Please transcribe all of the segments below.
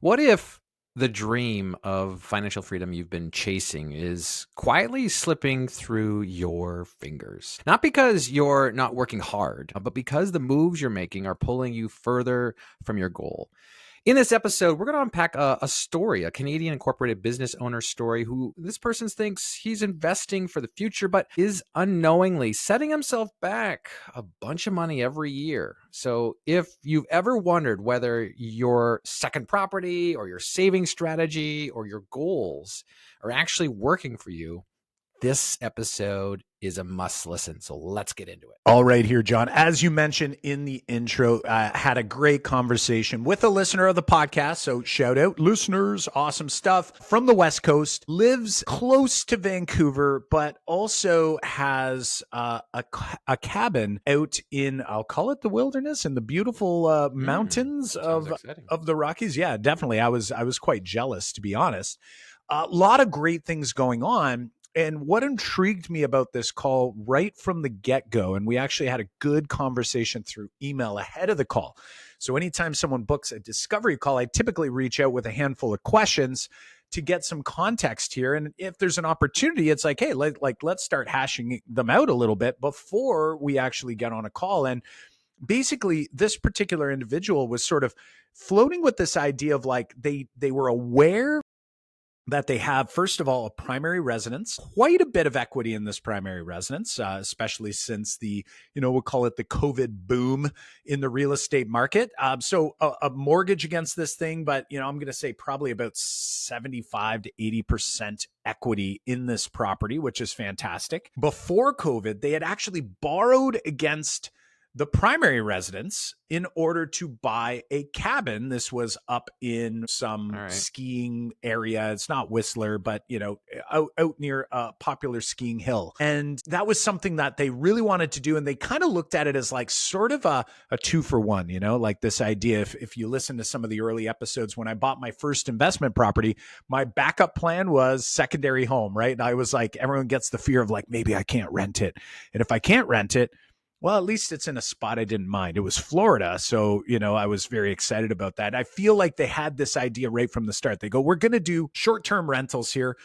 What if the dream of financial freedom you've been chasing is quietly slipping through your fingers? Not because you're not working hard, but because the moves you're making are pulling you further from your goal. In this episode, we're going to unpack a story, a Canadian incorporated business owner story who this person thinks he's investing for the future, but is unknowingly setting himself back a bunch of money every year. So if you've ever wondered whether your second property or your saving strategy or your goals are actually working for you, this episode is a must listen. So let's get into it. All right here, John. As you mentioned in the intro, had a great conversation with a listener of the podcast. So shout out listeners, awesome stuff from the West Coast, lives close to Vancouver, but also has a cabin out in, I'll call it the wilderness, in the beautiful mountains of the Rockies. Yeah, definitely. I was quite jealous, to be honest. A lot of great things going on. And what intrigued me about this call right from the get-go, and we actually had a good conversation through email ahead of the call. So anytime someone books a discovery call, I typically reach out with a handful of questions to get some context here. And if there's an opportunity, it's like, hey, let's start hashing them out a little bit before we actually get on a call. And basically, this particular individual was sort of floating with this idea of like they were aware that they have, first of all, a primary residence, quite a bit of equity in this primary residence, especially since the, we'll call it the COVID boom in the real estate market. So a mortgage against this thing, but, I'm going to say probably about 75 to 80% equity in this property, which is fantastic. Before COVID, they had actually borrowed against the primary residence in order to buy a cabin. This was up in some skiing area. It's not Whistler, but out near a popular skiing hill. And that was something that they really wanted to do. And they kind of looked at it as like sort of a 2-for-1, like this idea. If you listen to some of the early episodes, when I bought my first investment property, my backup plan was secondary home, right? And I was like, everyone gets the fear of like, maybe I can't rent it. And if I can't rent it, well, at least it's in a spot I didn't mind. It was Florida. So, I was very excited about that. I feel like they had this idea right from the start. They go, we're going to do short-term rentals here.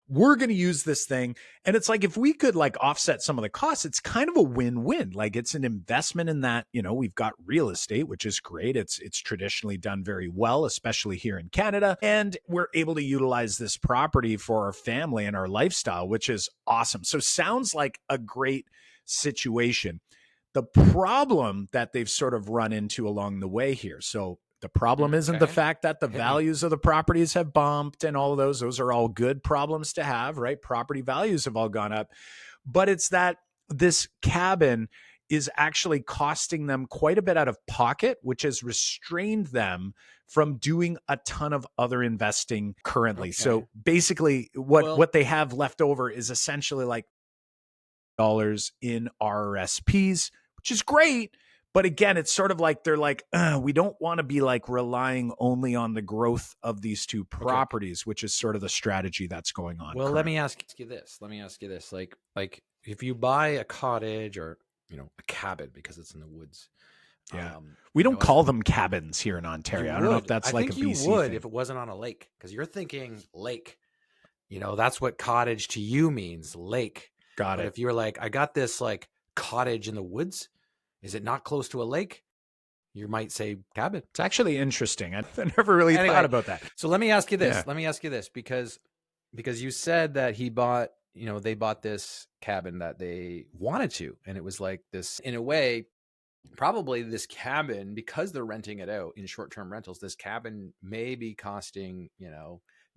We're going to use this thing. And it's like, if we could like offset some of the costs, it's kind of a win-win. Like it's an investment in that, we've got real estate, which is great. It's traditionally done very well, especially here in Canada. And we're able to utilize this property for our family and our lifestyle, which is awesome. So sounds like a great situation. The problem that they've sort of run into along the way here. So the problem isn't the fact that the values of the properties have bumped and all of those. Those are all good problems to have, right? Property values have all gone up. But it's that this cabin is actually costing them quite a bit out of pocket, which has restrained them from doing a ton of other investing currently. So basically what they have left over is essentially like dollars in RRSPs, which is great. But again, it's sort of like they're like, we don't want to be like relying only on the growth of these two properties, which is sort of the strategy that's going on. Well, let me ask you this. Like if you buy a cottage or, a cabin because it's in the woods. Yeah. We don't call them cabins here in Ontario. I don't know if that's like a BC you would thing. if it wasn't on a lake, because you're thinking lake. That's what cottage to you means, lake. Got But it. if you're like, I got this like cottage in the woods, is it not close to a lake? You might say cabin. It's actually interesting. I never really thought about that. So let me ask you this. Because you said that he bought, they bought this cabin that they wanted to. And it was like this, in a way, probably this cabin, because they're renting it out in short-term rentals, this cabin may be costing,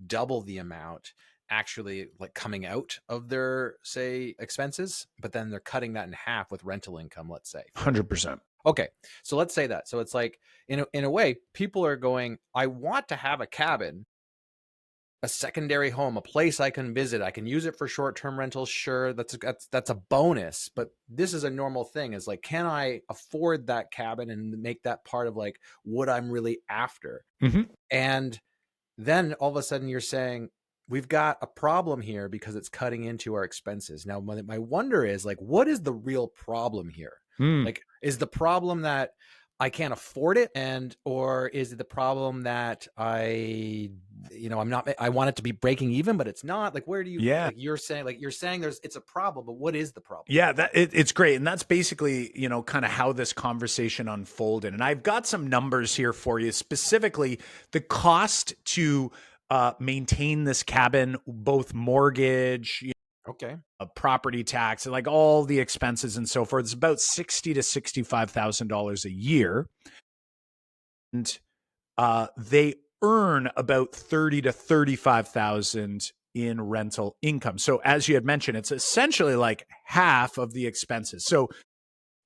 double the amount actually like coming out of their, say, expenses, but then they're cutting that in half with rental income, let's say. 100%. Okay. So let's say that. So it's like, in a way, people are going, I want to have a cabin, a secondary home, a place I can visit. I can use it for short-term rentals. Sure. That's a bonus, but this is a normal thing. Is like, can I afford that cabin and make that part of like what I'm really after? Mm-hmm. And then all of a sudden you're saying, we've got a problem here because it's cutting into our expenses. Now, my wonder is like, what is the real problem here? Like, is the problem that I can't afford it, and or is it the problem that I'm not, I want it to be breaking even, but it's not? Like, where do you, Yeah. you're saying there's, it's a problem, but what is the problem? Yeah, it's great. And that's basically, kind of how this conversation unfolded. And I've got some numbers here for you, specifically the cost to maintain this cabin, both mortgage, Okay. property tax, and like all the expenses and so forth. It's about $60,000 to $65,000 a year. And they earn about 30 to 35,000 in rental income. So as you had mentioned, it's essentially like half of the expenses. So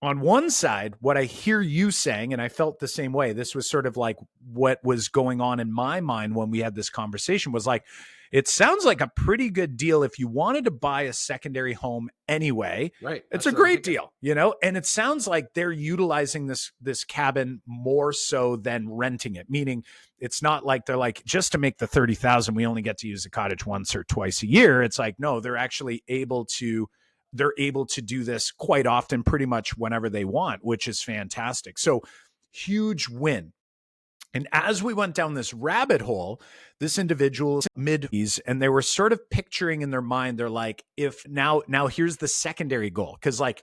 on one side, what I hear you saying, and I felt the same way, this was sort of like what was going on in my mind when we had this conversation, was like, it sounds like a pretty good deal if you wanted to buy a secondary home anyway. Right. It's a That's what I'm great thinking. deal, and it sounds like they're utilizing this cabin more so than renting it, meaning it's not like they're like, just to make the 30,000, we only get to use the cottage once or twice a year. It's like, no, they're able to do this quite often, pretty much whenever they want, which is fantastic. So huge win. And as we went down this rabbit hole, this individual's mid-20s, and they were sort of picturing in their mind, they're like, if now here's the secondary goal. Cause like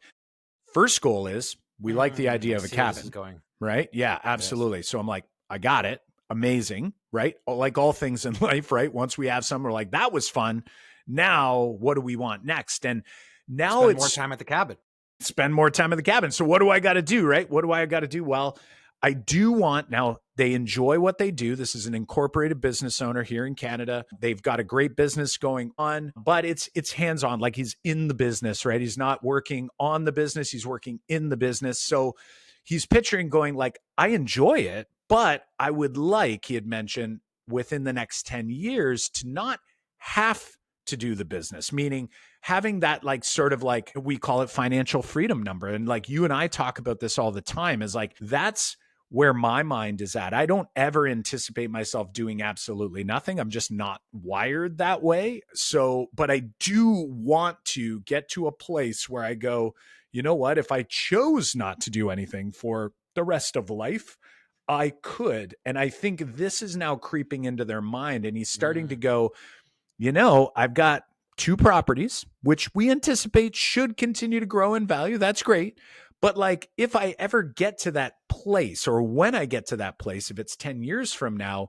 first goal is we like the idea I of a see where this is cabin, going. right? Yeah, Yes. absolutely. So I'm like, I got it. Amazing, right? Like all things in life, right? Once we have some, we're like, that was fun. Now, what do we want next? And now Spend more it's time at the cabin. spend more time in the cabin. So what do I got to do, right? What do I got to do? Well, I do want, now they enjoy what they do. This is an incorporated business owner here in Canada. They've got a great business going on, but it's hands-on, like he's in the business, right? He's not working on the business, he's working in the business. So he's picturing going like, I enjoy it, but I would like, he had mentioned, within the next 10 years to not have to do the business, meaning having that, like, sort of like, we call it financial freedom number. And like you and I talk about this all the time, is like, that's where my mind is at. I don't ever anticipate myself doing absolutely nothing. I'm just not wired that way. So, but I do want to get to a place where I go, you know what? If I chose not to do anything for the rest of life, I could. And I think this is now creeping into their mind. And he's starting to Mm. go, I've got two properties, which we anticipate should continue to grow in value. That's great. But like, if I ever get to that place, or when I get to that place, if it's 10 years from now,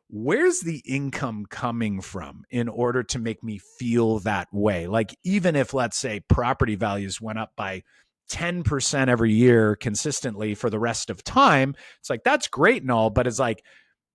where's the income coming from in order to make me feel that way? Like, even if, let's say, property values went up by 10% every year consistently for the rest of time, it's like, that's great and all, but it's like,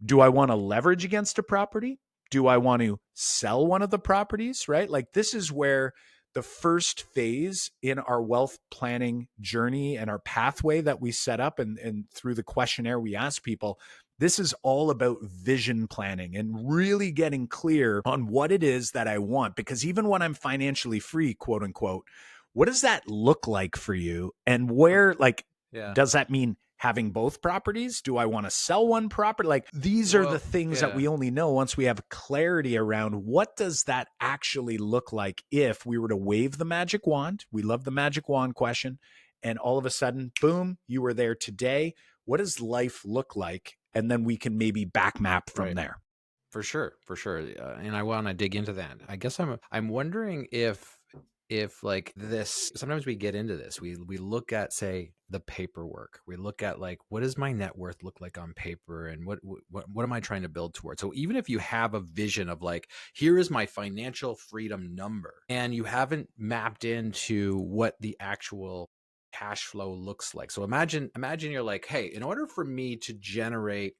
do I want to leverage against a property? Do I want to sell one of the properties? Right? Like, this is where the first phase in our wealth planning journey and our pathway that we set up, and through the questionnaire we ask people, this is all about vision planning and really getting clear on what it is that I want. Because even when I'm financially free, quote unquote, what does that look like for you? And where, like, Yeah. does that mean having both properties? Do I want to sell one property? Like, these are the Well, things that yeah. we only know once we have clarity around what does that actually look like if we were to wave the magic wand. We love the magic wand question. And all of a sudden, boom, you were there today. What does life look like? And then we can maybe back map from Right. there. For sure, for sure, and I want to dig into that. I guess I'm wondering if like this. Sometimes we get into this. We look at, say, the paperwork. We look at, like, what does my net worth look like on paper, and what am I trying to build towards? So even if you have a vision of, like, here is my financial freedom number, and you haven't mapped into what the actual cash flow looks like. So imagine you're like, hey, in order for me to generate,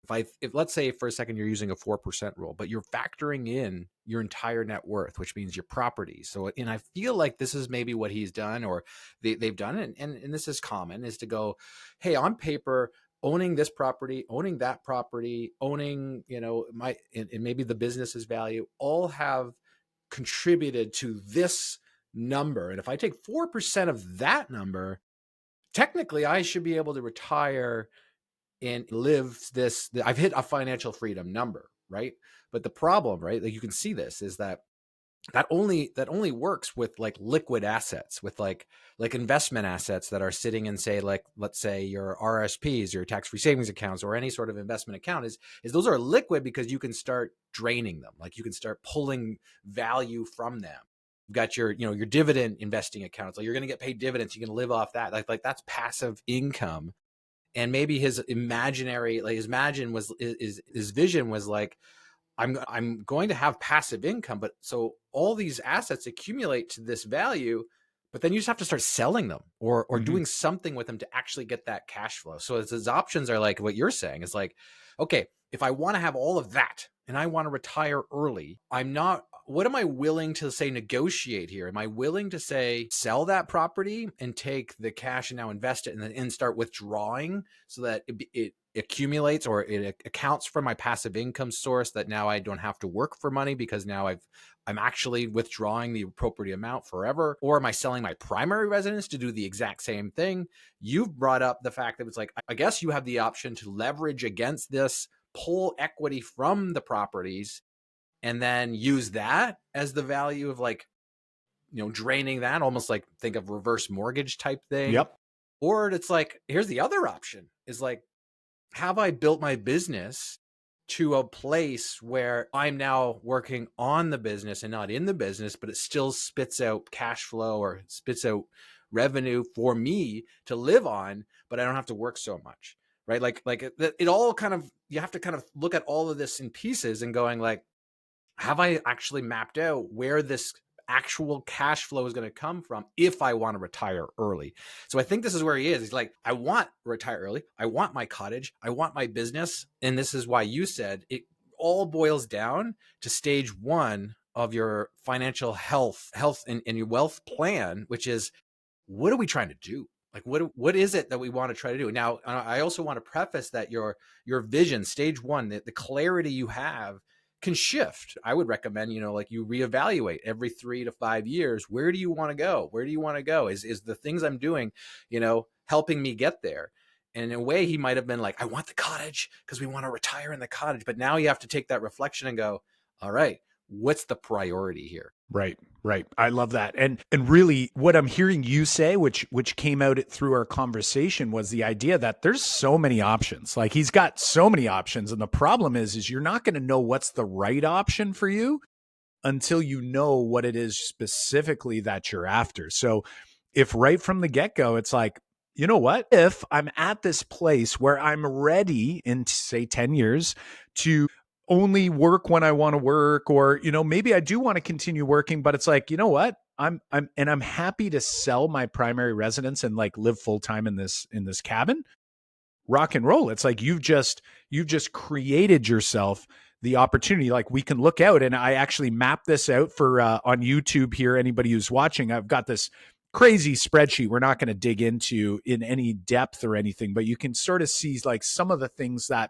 if let's say for a second you're using a 4% rule, but you're factoring in your entire net worth, which means your property. So, and I feel like this is maybe what he's done, or they've done it. And this is common, is to go, hey, on paper, owning this property, owning that property, owning, and maybe the business's value, all have contributed to this number. And if I take 4% of that number, technically I should be able to retire and live this. I've hit a financial freedom number, right? But the problem, right, like, you can see this, is that that only works with like liquid assets, with like investment assets that are sitting in, say, like, let's say your RSPs, your tax-free savings accounts, or any sort of investment account, is those are liquid because you can start draining them. Like, you can start pulling value from them. You've got your dividend investing accounts. Like, you're going to get paid dividends. You can live off that. Like that's passive income. And maybe his imaginary, like his vision was like, I'm going to have passive income, but so all these assets accumulate to this value, but then you just have to start selling them, or Mhm. doing something with them to actually get that cash flow. So his options are like what you're saying is like, okay, if I want to have all of that and I want to retire early, what am I willing to say negotiate here? Am I willing to say sell that property and take the cash and now invest it and then start withdrawing so that it accumulates, or it accounts for my passive income source, that now I don't have to work for money because now I'm actually withdrawing the appropriate amount forever? Or am I selling my primary residence to do the exact same thing? You've brought up the fact that it's like, I guess you have the option to leverage against this, pull equity from the properties, and then use that as the value of, like, draining that, almost like, think of reverse mortgage type thing. Yep. Or it's like, here's the other option, is like, have I built my business to a place where I'm now working on the business and not in the business, but it still spits out cash flow or spits out revenue for me to live on, but I don't have to work so much, right? Like it all kind of, you have to kind of look at all of this in pieces and going like, have I actually mapped out where this actual cash flow is going to come from if I want to retire early? So I think this is where he is. He's like, I want to retire early. I want my cottage. I want my business. And this is why you said it all boils down to stage one of your financial health and your wealth plan, which is, what are we trying to do? Like, what is it that we want to try to do? Now, I also want to preface that your vision, stage one, the clarity you have can shift. I would recommend, like, you reevaluate every 3 to 5 years. Where do you want to go? Where do you want to go? Is the things I'm doing, helping me get there? And in a way, he might have been like, I want the cottage because we want to retire in the cottage. But now you have to take that reflection and go, all right, what's the priority here? Right, right. I love that. And really what I'm hearing you say, which came out through our conversation, was the idea that there's so many options. Like, he's got so many options, and the problem is you're not going to know what's the right option for you until you know what it is specifically that you're after. So if right from the get-go it's like, you know what? If I'm at this place where I'm ready in, say, 10 years to only work when I want to work, or, maybe I do want to continue working, but it's like, you know what? I'm happy to sell my primary residence and like live full time in this cabin. Rock and roll. It's like you've just created yourself the opportunity. Like, we can look out, and I actually mapped this out for on YouTube here. Anybody who's watching, I've got this crazy spreadsheet we're not going to dig into in any depth or anything, but you can sort of see like some of the things that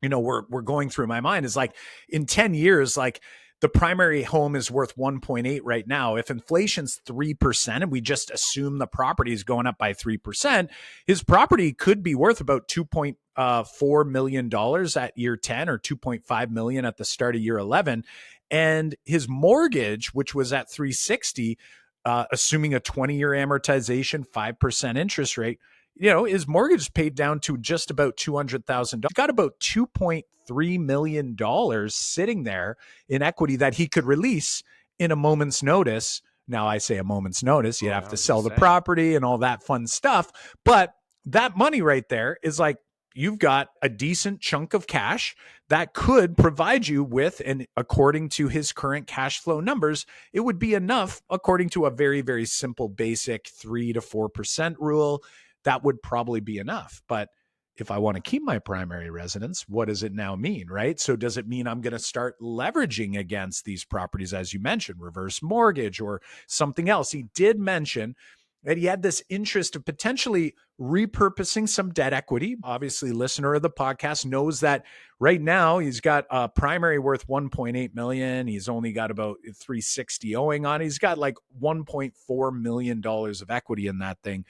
we're going through my mind. Is like, in 10 years, like, the primary home is worth 1.8 right now. If inflation's 3% and we just assume the property is going up by 3%, his property could be worth about $2.4 million at year 10, or 2.5 million at the start of year 11. And his mortgage, which was at 360, assuming a 20-year amortization, 5% interest rate, his mortgage is paid down to just about $200,000. He's got about $2.3 million sitting there in equity that he could release in a moment's notice. Now, I say a moment's notice, you Oh, have I to was sell just the saying. property and all that fun stuff. But that money right there is like, you've got a decent chunk of cash that could provide you with, and according to his current cash flow numbers, it would be enough, according to a very, very simple, basic 3 to 4% rule. That would probably be enough. But if I want to keep my primary residence, what does it now mean, right? So does it mean I'm going to start leveraging against these properties, as you mentioned, reverse mortgage or something else? He did mention that he had this interest of potentially repurposing some debt equity. Obviously, listener of the podcast knows that right now he's got a primary worth 1.8 million. He's only got about 360 owing on. He's got like $1.4 million of equity in that thing.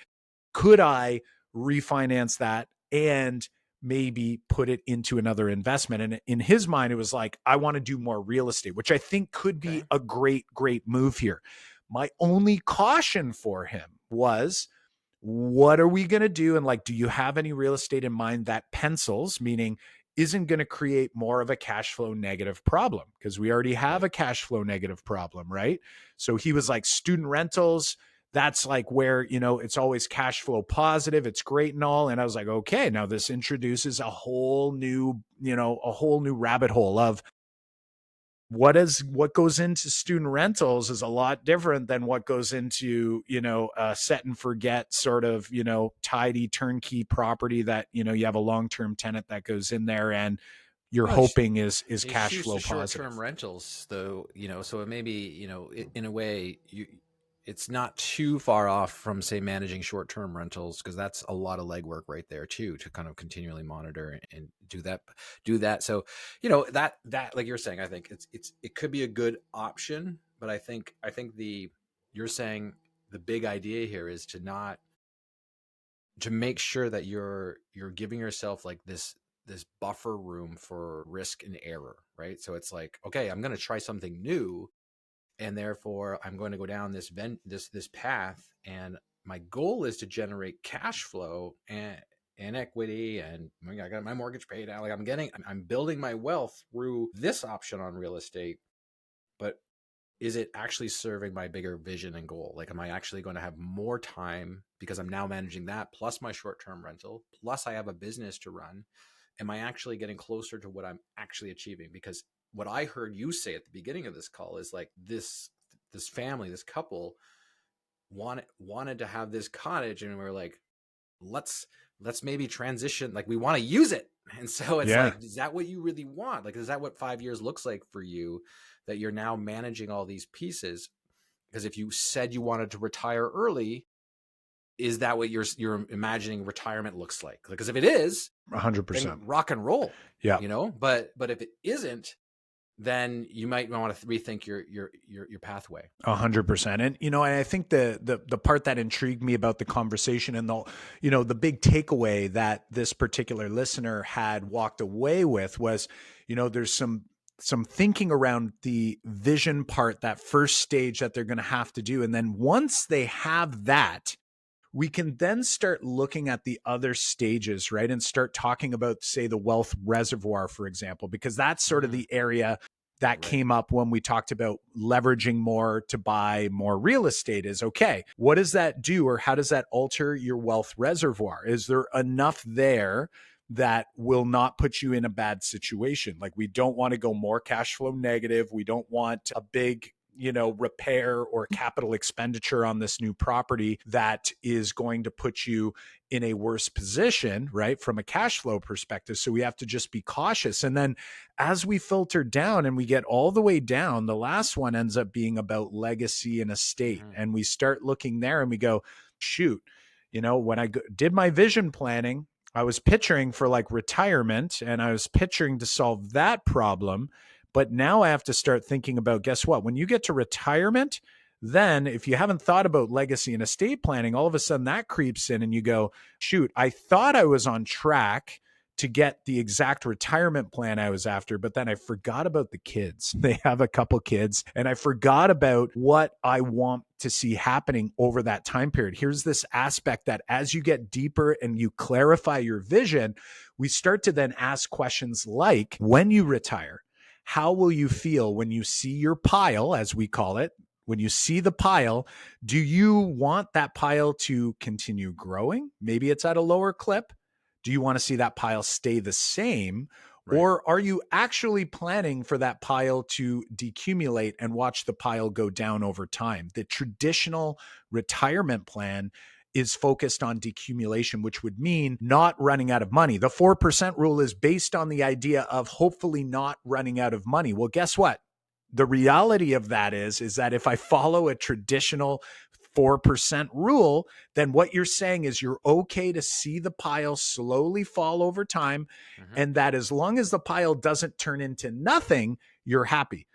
Could I refinance that and maybe put it into another investment. And in his mind, it was like, I want to do more real estate, which I think could be Okay. a great, great move here. My only caution for him was, what are we going to do? And like, do you have any real estate in mind that pencils, meaning isn't going to create more of a cash flow negative problem? Because we already have Right. a cash flow negative problem, right? So he was like, student rentals, that's like where, it's always cash flow positive. It's great and all. And I was like, okay, now this introduces a whole new rabbit hole of what goes into student rentals is a lot different than what goes into set and forget sort of tidy turnkey property that you have a long-term tenant that goes in there and you're Well, it's hoping is it's cash used flow to short-term positive. rentals, though, so it may be, in a way, it's not too far off from, say, managing short-term rentals, because that's a lot of legwork right there too, to kind of continually monitor and do that. So, that like you're saying, I think it could be a good option, but I think you're saying the big idea here is to make sure that you're giving yourself like this buffer room for risk and error, right? So it's like, okay, I'm going to try something new, and therefore I'm going to go down this path, and my goal is to generate cash flow and equity, and I got my mortgage paid out. Like I'm building my wealth through this option on real estate, but is it actually serving my bigger vision and goal? Like, am I actually going to have more time because I'm now managing that plus my short-term rental, plus I have a business to run? Am I actually getting closer to what I'm actually achieving? Because what I heard you say at the beginning of this call is like this family, this couple wanted to have this cottage, and we are like, let's maybe transition, like we want to use it. And so it's Yeah, like, is that what you really want? Like, is that what 5 years looks like for you, that you're now managing all these pieces? Because if you said you wanted to retire early, is that what you're imagining retirement looks like? Because if it is, then 100%. rock and roll, Yeah. but if it isn't, then you might want to rethink your pathway. 100%. And and I think the part that intrigued me about the conversation and the big takeaway that this particular listener had walked away with was, there's some thinking around the vision part, that first stage that they're going to have to do. And then once they have that, we can then start looking at the other stages, right? And start talking about, say, the wealth reservoir, for example, because that's sort of Mm, the area that right. came up when we talked about leveraging more to buy more real estate. Is okay, what does that do, or how does that alter your wealth reservoir? Is there enough there that will not put you in a bad situation? Like, we don't want to go more cash flow negative. We don't want a big repair or capital expenditure on this new property that is going to put you in a worse position, right? From a cash flow perspective. So we have to just be cautious. And then as we filter down and we get all the way down, the last one ends up being about legacy and estate. Mm-hmm. And we start looking there and we go, shoot, when I did my vision planning, I was picturing for like retirement and I was picturing to solve that problem. But now I have to start thinking about, guess what? When you get to retirement, then if you haven't thought about legacy and estate planning, all of a sudden that creeps in and you go, shoot, I thought I was on track to get the exact retirement plan I was after, but then I forgot about the kids. They have a couple kids, and I forgot about what I want to see happening over that time period. Here's this aspect that as you get deeper and you clarify your vision, we start to then ask questions like, when you retire, how will you feel when you see your pile, as we call it? When you see the pile, do you want that pile to continue growing? Maybe it's at a lower clip. Do you want to see that pile stay the same? Right. Or are you actually planning for that pile to decumulate and watch the pile go down over time? The traditional retirement plan is focused on decumulation, which would mean not running out of money. The 4% rule is based on the idea of hopefully not running out of money. Well, guess what? The reality of that is that if I follow a traditional 4% rule, then what you're saying is you're okay to see the pile slowly fall over time. Mm-hmm. And that as long as the pile doesn't turn into nothing, you're happy.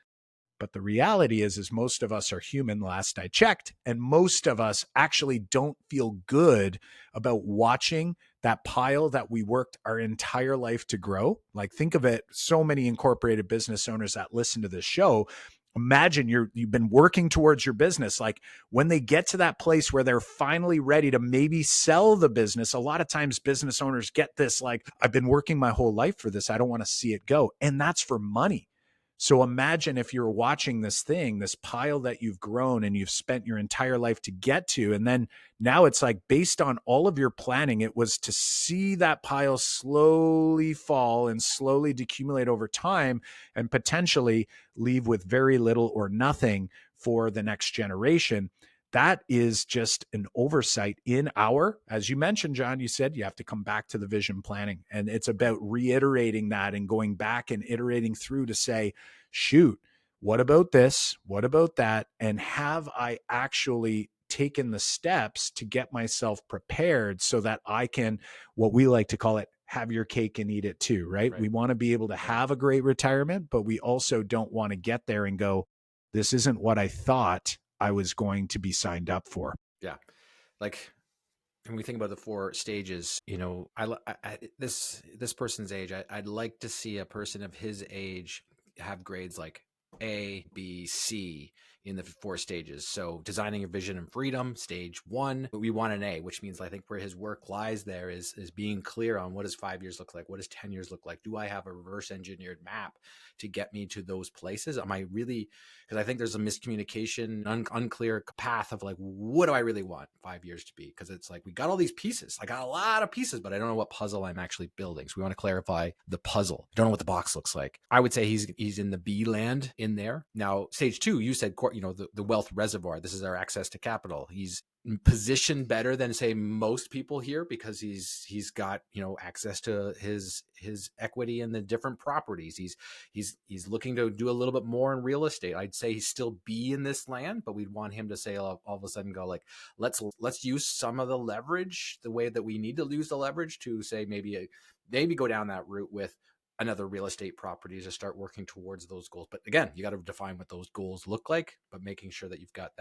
But the reality is most of us are human, last I checked, and most of us actually don't feel good about watching that pile that we worked our entire life to grow. Like, think of it, so many incorporated business owners that listen to this show, imagine you've been working towards your business. Like, when they get to that place where they're finally ready to maybe sell the business, a lot of times business owners get this, like, I've been working my whole life for this, I don't want to see it go. And that's for money. So imagine if you're watching this thing, this pile that you've grown and you've spent your entire life to get to, and then now it's like, based on all of your planning, it was to see that pile slowly fall and slowly decumulate over time and potentially leave with very little or nothing for the next generation. That is just an oversight in our, as you mentioned, John, you said you have to come back to the vision planning. And it's about reiterating that and going back and iterating through to say, shoot, what about this? What about that? And have I actually taken the steps to get myself prepared so that I can, what we like to call it, have your cake and eat it too, right? We want to be able to have a great retirement, but we also don't want to get there and go, this isn't what I thought I was going to be signed up for. Yeah. Like, when we think about the 4 stages, this person's age, I'd like to see a person of his age have grades like A, B, C in the 4 stages. So designing your vision and freedom, stage 1, we want an A, which means I think where his work lies there is being clear on what does 5 years look like? What does 10 years look like? Do I have a reverse engineered map to get me to those places? Am I really, because I think there's a miscommunication, unclear path of like, what do I really want 5 years to be? Because it's like, we got all these pieces. I got a lot of pieces, but I don't know what puzzle I'm actually building. So we want to clarify the puzzle. Don't know what the box looks like. I would say he's in the B land in there. Now, stage 2, you said, the wealth reservoir. This is our access to capital. He's positioned better than, say, most people here because he's got access to his equity in the different properties. He's looking to do a little bit more in real estate. I'd say he's still be in this land, but we'd want him to say all of a sudden go like, let's use some of the leverage the way that we need to use the leverage to say maybe go down that route with another real estate property to start working towards those goals. But again, you got to define what those goals look like, but making sure that you've got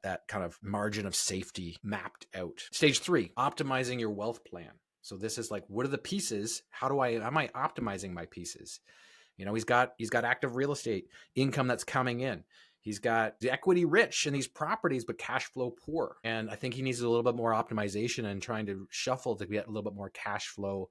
that kind of margin of safety mapped out. Stage 3, optimizing your wealth plan. So this is like, what are the pieces? Am I optimizing my pieces? He's got active real estate income that's coming in. He's got the equity rich in these properties, but cash flow poor. And I think he needs a little bit more optimization and trying to shuffle to get a little bit more cash flow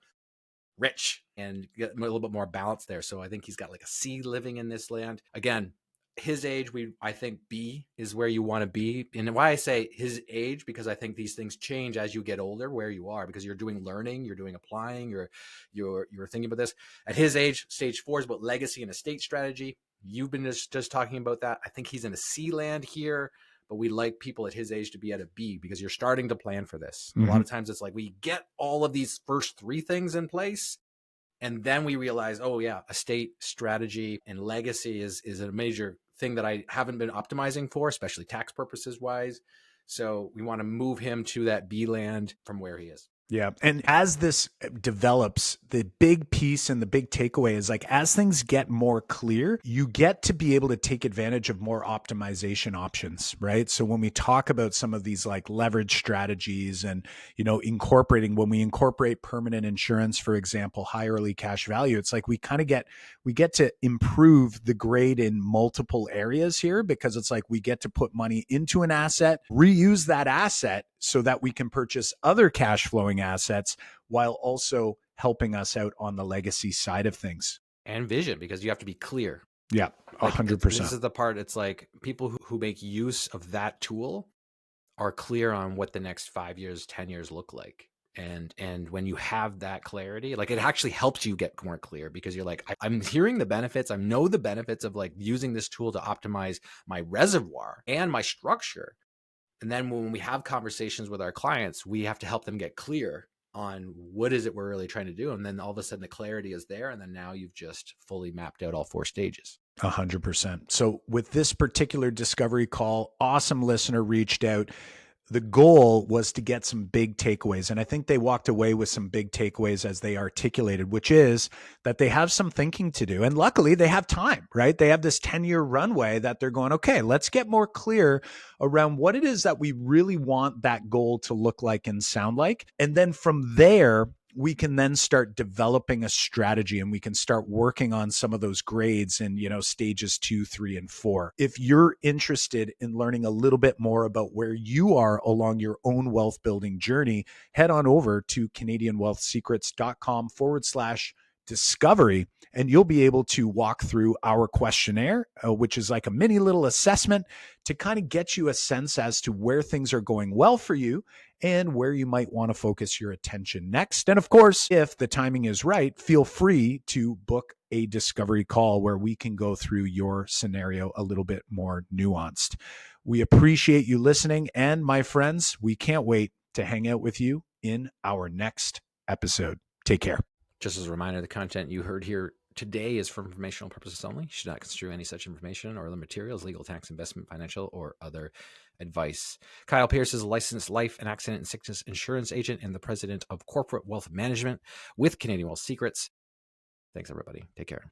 rich and get a little bit more balance there. So I think he's got like a C living in this land. Again, his age, I think B is where you want to be. And why I say his age, because I think these things change as you get older, where you are, because you're doing learning, you're doing applying, you're thinking about this. At his age, stage 4 is about legacy and estate strategy. You've been just talking about that. I think he's in a C land here, but we like people at his age to be at a B because you're starting to plan for this. Mm-hmm. A lot of times it's like we get all of these first 3 things in place, and then we realize, oh yeah, estate strategy and legacy is a major thing that I haven't been optimizing for, especially tax purposes wise. So we want to move him to that B land from where he is. Yeah. And as this develops, the big piece and the big takeaway is like, as things get more clear, you get to be able to take advantage of more optimization options, right? So when we talk about some of these like leverage strategies and, when we incorporate permanent insurance, for example, high early cash value, it's like we get to improve the grade in multiple areas here, because it's like we get to put money into an asset, reuse that asset so that we can purchase other cash flowing assets while also helping us out on the legacy side of things. And vision, because you have to be clear. Yeah, 100%. This is the part, it's like people who make use of that tool are clear on what the next 5 years, 10 years look like. And when you have that clarity, like it actually helps you get more clear, because you're like, I'm hearing the benefits. I know the benefits of like using this tool to optimize my reservoir and my structure. And then when we have conversations with our clients, we have to help them get clear on what is it we're really trying to do. And then all of a sudden the clarity is there. And then now you've just fully mapped out all 4 stages. 100%. So with this particular discovery call, awesome listener reached out. the goal was to get some big takeaways. And I think they walked away with some big takeaways as they articulated, which is that they have some thinking to do. And luckily they have time, right? They have this 10-year runway that they're going, okay, let's get more clear around what it is that we really want that goal to look like and sound like. And then from there, we can then start developing a strategy, and we can start working on some of those grades in, stages 2, 3, and 4. If you're interested in learning a little bit more about where you are along your own wealth building journey, head on over to canadianwealthsecrets.com/discovery, and you'll be able to walk through our questionnaire, which is like a mini little assessment to kind of get you a sense as to where things are going well for you and where you might want to focus your attention next. And of course, if the timing is right, feel free to book a discovery call where we can go through your scenario a little bit more nuanced. We appreciate you listening. And my friends, we can't wait to hang out with you in our next episode. Take care. Just as a reminder, the content you heard here today is for informational purposes only. You should not construe any such information or the materials, legal, tax, investment, financial, or other advice. Kyle Pierce is a licensed life and accident and sickness insurance agent and the president of Corporate Wealth Management with Canadian Wealth Secrets. Thanks, everybody. Take care.